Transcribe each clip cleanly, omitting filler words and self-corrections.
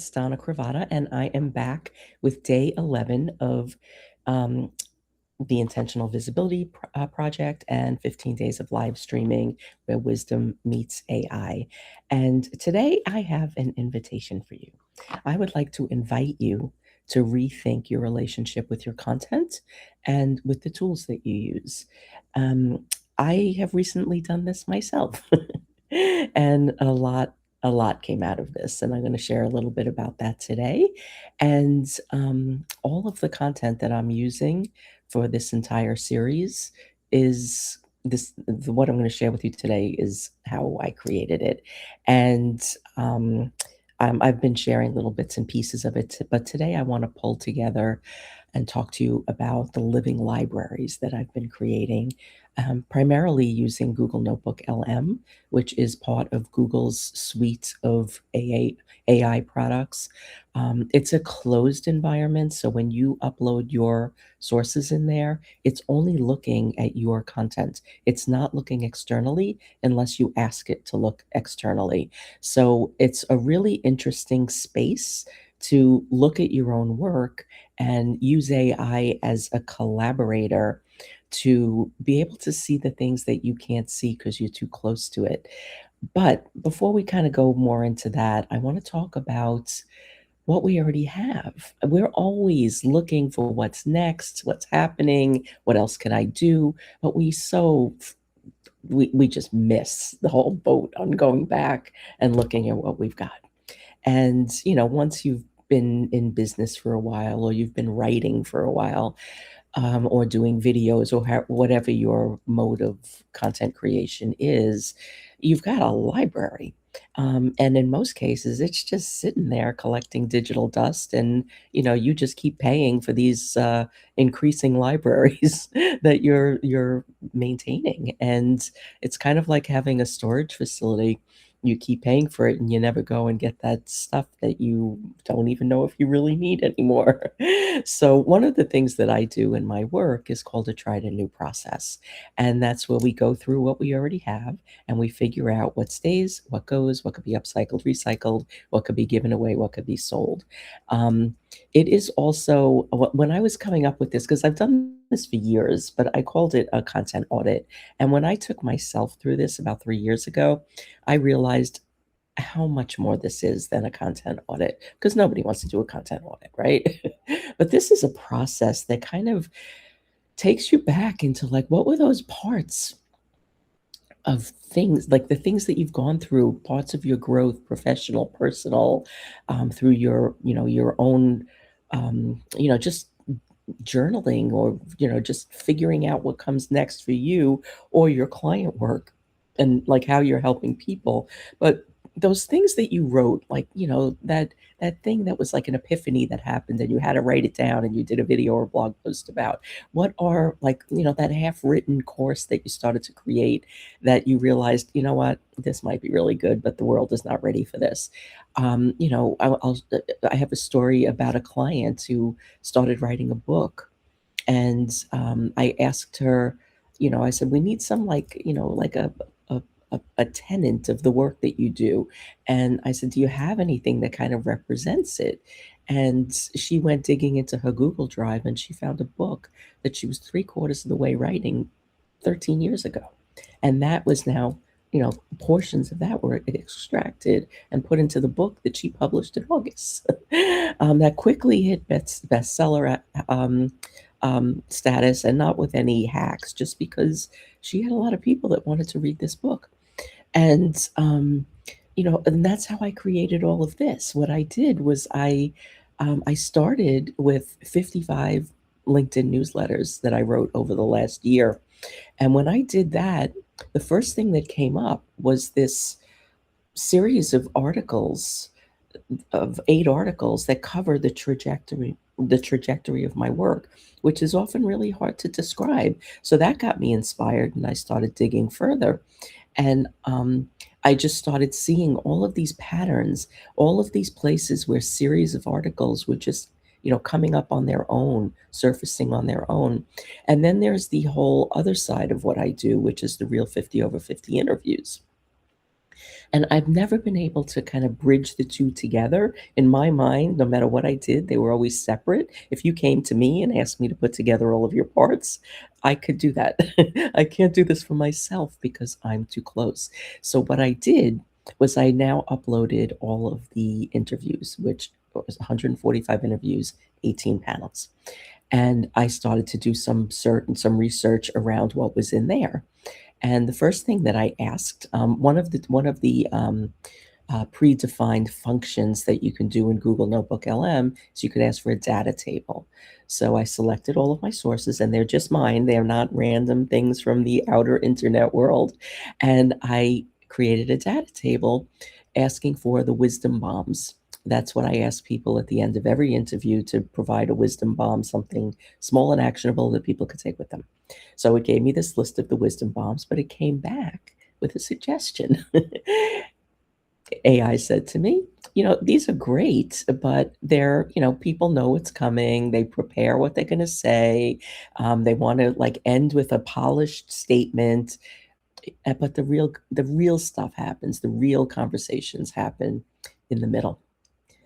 it's Donna Cravotta, and I am back with day 11 of um, the Intentional Visibility Project and 15 days of live streaming where wisdom meets AI. And today I have an invitation for you. I would like to invite you to rethink your relationship with your content and with the tools that you use. Um, I have recently done this myself, and a lot came out of this, and I'm going to share a little bit about that today. And all of the content that I'm using for this entire series is what I'm going to share with you today is how I created it. And um, I've been sharing little bits and pieces of it, but today I want to pull together and talk to you about the living libraries that I've been creating, primarily using Google Notebook LM, which is part of Google's suite of AI products. It's a closed environment, so when you upload your sources in there, it's only looking at your content. It's not looking externally unless you ask it to look externally. So it's a really interesting space to look at your own work and use AI as a collaborator to be able to see the things that you can't see because you're too close to it. But before we kind of go more into that, I want to talk about what we already have. We're always looking for what's next, what's happening, what else can I do? But we just miss the whole boat on going back and looking at what we've got. And, once you've been in business for a while or you've been writing for a while, or doing videos or whatever your mode of content creation is, you've got a library. And in most cases, it's just sitting there collecting digital dust, and you just keep paying for these increasing libraries that you're maintaining. And it's kind of like having a storage facility. You keep paying for it and you never go and get that stuff that you don't even know if you really need anymore. So one of the things that I do in my work is called a tried and new process. And that's where we go through what we already have and we figure out what stays, what goes, what could be upcycled, recycled, what could be given away, what could be sold. Um, it is also, when I was coming up with this, because I've done this for years, but I called it a content audit. And when I took myself through this about 3 years ago, I realized how much more this is than a content audit, because nobody wants to do a content audit, right? But this is a process that kind of takes you back into, like, what were those parts of things, like the things that you've gone through, parts of your growth, professional, personal, through your own, just journaling, or just figuring out what comes next for you or your client work, and like how you're helping people. But those things that you wrote, like that thing that was like an epiphany that happened and you had to write it down and you did a video or blog post about, what are, like, that half written course that you started to create, that you realized, what, this might be really good, but the world is not ready for this. I have a story about a client who started writing a book, and I asked her, I said, we need some, like, like a tenant of the work that you do. And I said, do you have anything that kind of represents it? And she went digging into her Google Drive and she found a book that she was 3/4 of the way writing 13 years ago. And that was now, portions of that were extracted and put into the book that she published in August. That quickly hit bestseller status, and not with any hacks, just because she had a lot of people that wanted to read this book. And and that's how I created all of this. What I did was I started with 55 LinkedIn newsletters that I wrote over the last year. And when I did that, the first thing that came up was this series of articles, of 8 articles that cover the trajectory of my work, which is often really hard to describe. So that got me inspired, and I started digging further. And I just started seeing all of these patterns, all of these places where series of articles were just, coming up on their own, surfacing on their own. And then there's the whole other side of what I do, which is the real 50 over 50 interviews. And I've never been able to kind of bridge the two together. In my mind, no matter what I did, they were always separate. If you came to me and asked me to put together all of your parts, I could do that. I can't do this for myself because I'm too close. So what I did was I now uploaded all of the interviews, which was 145 interviews, 18 panels. And I started to do some research around what was in there. And the first thing that I asked, one of the predefined functions that you can do in Google Notebook LM is you could ask for a data table. So I selected all of my sources, and they're just mine. They're not random things from the outer internet world. And I created a data table asking for the wisdom bombs. That's what I ask people at the end of every interview, to provide a wisdom bomb, something small and actionable that people could take with them. So it gave me this list of the wisdom bombs, but it came back with a suggestion. AI said to me, these are great, but people know it's coming. They prepare what they're going to say. They want to like end with a polished statement, but the real stuff happens. The real conversations happen in the middle.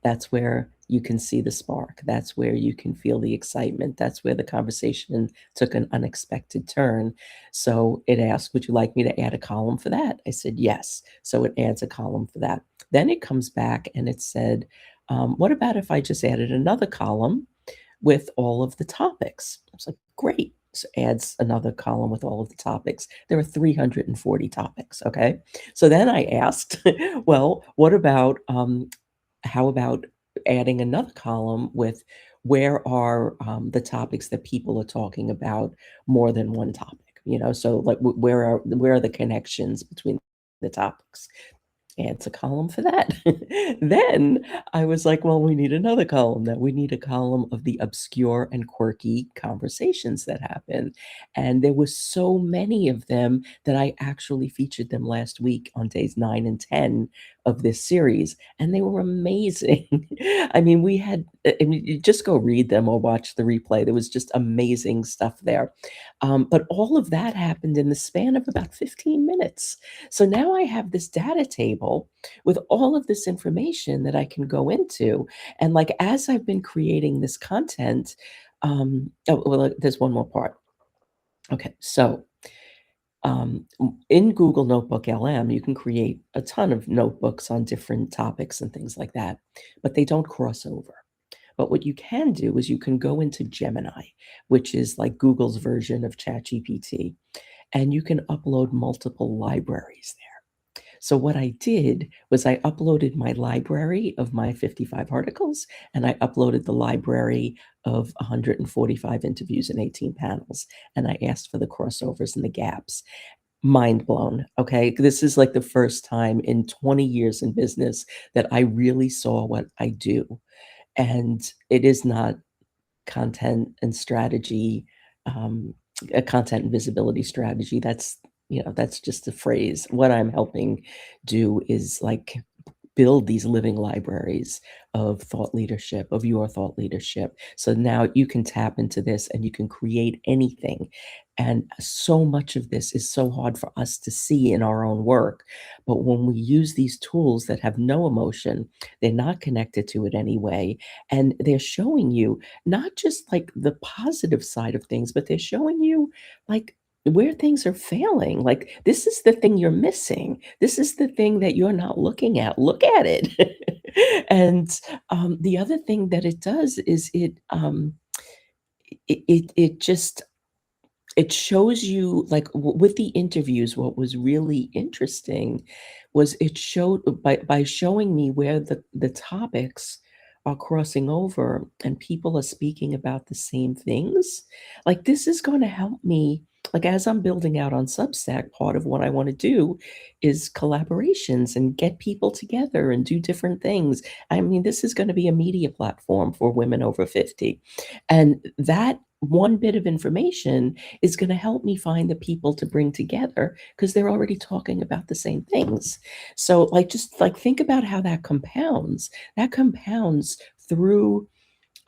That's where you can see the spark. That's where you can feel the excitement. That's where the conversation took an unexpected turn. So it asked, would you like me to add a column for that? I said, yes. So it adds a column for that. Then it comes back and it said, what about if I just added another column with all of the topics? I was like, great. So adds another column with all of the topics. There are 340 topics. Okay. So then I asked, well, what about how about adding another column with where are the topics that people are talking about more than one topic? So like where are the connections between the topics? Adds a column for that. Then I was like, well, we need another column. That we need a column of the obscure and quirky conversations that happen. And there were so many of them that I actually featured them last week on days 9 and 10 of this series. And they were amazing. I mean, you just go read them or watch the replay. There was just amazing stuff there. But all of that happened in the span of about 15 minutes. So now I have this data table with all of this information that I can go into. And like as I've been creating this content, oh, well, there's one more part. Okay, so in Google Notebook LM, you can create a ton of notebooks on different topics and things like that, but they don't cross over. But what you can do is you can go into Gemini, which is like Google's version of ChatGPT, and you can upload multiple libraries there. So what I did was I uploaded my library of my 55 articles, and I uploaded the library of 145 interviews and 18 panels, and I asked for the crossovers and the gaps. Mind blown. Okay. This is like the first time in 20 years in business that I really saw what I do. And it is not content and strategy, a content and visibility strategy. That's just a phrase. What I'm helping do is like build these living libraries of thought leadership, of your thought leadership. So now you can tap into this and you can create anything. And so much of this is so hard for us to see in our own work. But when we use these tools that have no emotion, they're not connected to it anyway. And they're showing you not just like the positive side of things, but they're showing you like where things are failing. Like, this is the thing you're missing. This is the thing that you're not looking at. Look at it. And the other thing that it does is it just it shows you like with the interviews. What was really interesting was it showed by showing me where the topics are crossing over and people are speaking about the same things. Like, this is going to help me, like as I'm building out on Substack. Part of what I want to do is collaborations and get people together and do different things. I mean, this is going to be a media platform for women over 50, and that one bit of information is going to help me find the people to bring together because they're already talking about the same things. So like, just like think about how that compounds through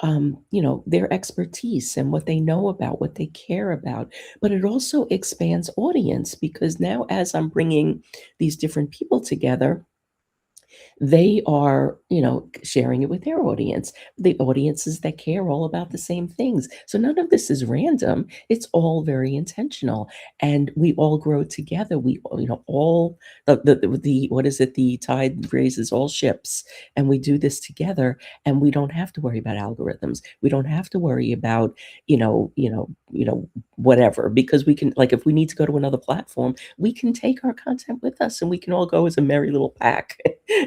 their expertise and what they know about, what they care about. But it also expands audience because now, as I'm bringing these different people together, they are, sharing it with their audience, the audiences that care all about the same things. So none of this is random. It's all very intentional, and we all grow together. We, all the what is it? The tide raises all ships, and we do this together. And we don't have to worry about algorithms. We don't have to worry about, whatever, because we can, like, if we need to go to another platform, we can take our content with us, and we can all go as a merry little pack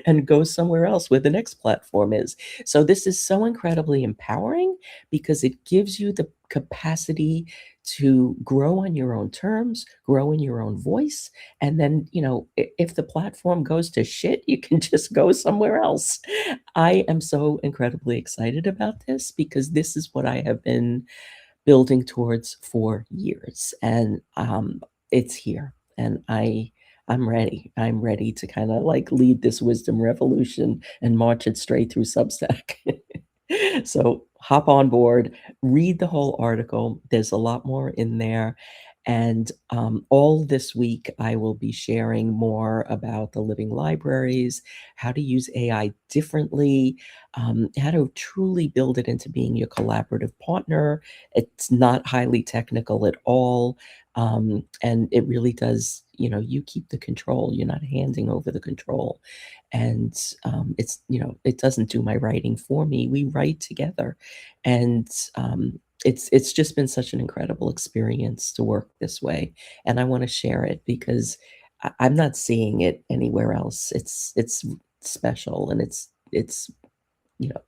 and go somewhere else where the next platform is. So this is so incredibly empowering because it gives you the capacity to grow on your own terms, grow in your own voice, and then, if the platform goes to shit, you can just go somewhere else. I am so incredibly excited about this because this is what I have been building towards for years, and it's here, and I'm ready. I'm ready to kind of like lead this wisdom revolution and march it straight through Substack. So hop on board, read the whole article. There's a lot more in there. And all this week, I will be sharing more about the living libraries, how to use AI differently, how to truly build it into being your collaborative partner. It's not highly technical at all. And it really does, you keep the control. You're not handing over the control. And it doesn't do my writing for me. We write together. And it's just been such an incredible experience to work this way. And I want to share it because I'm not seeing it anywhere else. It's special, and it's you know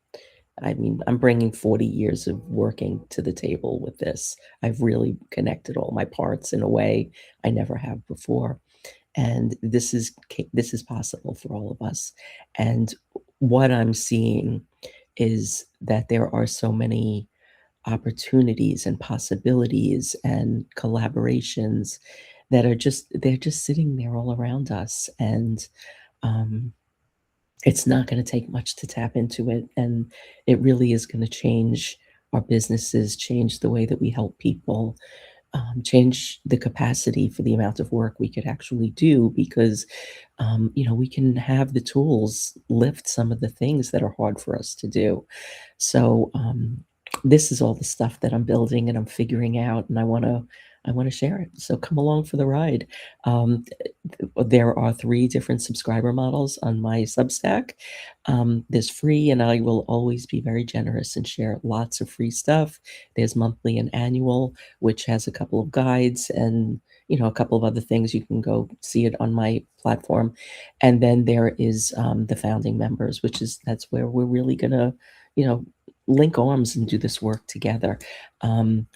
I mean, I'm bringing 40 years of working to the table with this. I've really connected all my parts in a way I never have before, and this is possible for all of us. And what I'm seeing is that there are so many opportunities and possibilities and collaborations that are just sitting there all around us, and um, it's not going to take much to tap into it, and it really is going to change our businesses, change the way that we help people, change the capacity for the amount of work we could actually do because we can have the tools lift some of the things that are hard for us to do. So this is all the stuff that I'm building and I'm figuring out, and I want to share it. So come along for the ride. Um, there are 3 different subscriber models on my Substack. There's free, and I will always be very generous and share lots of free stuff. There's monthly and annual, which has a couple of guides and, a couple of other things. You can go see it on my platform. And then there is the founding members, that's where we're really gonna, you know, link arms and do this work together. And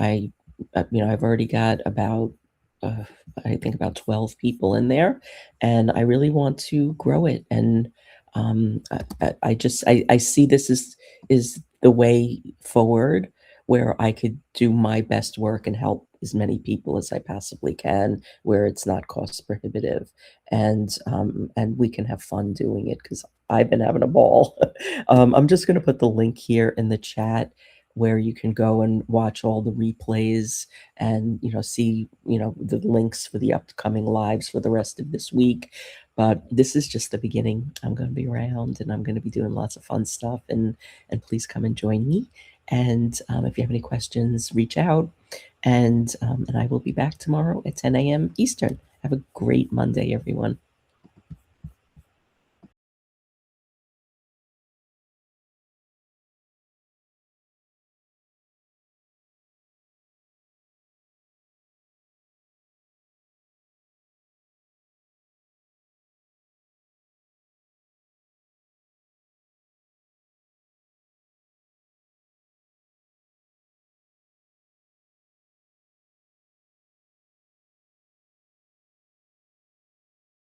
I've already got about uh, I think about 12 people in there, and I really want to grow it. And I see this is the way forward, where I could do my best work and help as many people as I possibly can, where it's not cost prohibitive, and we can have fun doing it because I've been having a ball. I'm just going to put the link here in the chat where you can go and watch all the replays and see the links for the upcoming lives for the rest of this week. But this is just the beginning. I'm going to be around, and I'm going to be doing lots of fun stuff, and please come and join me. And if you have any questions, reach out, and I will be back tomorrow at 10 a.m. Eastern. Have a great Monday, everyone.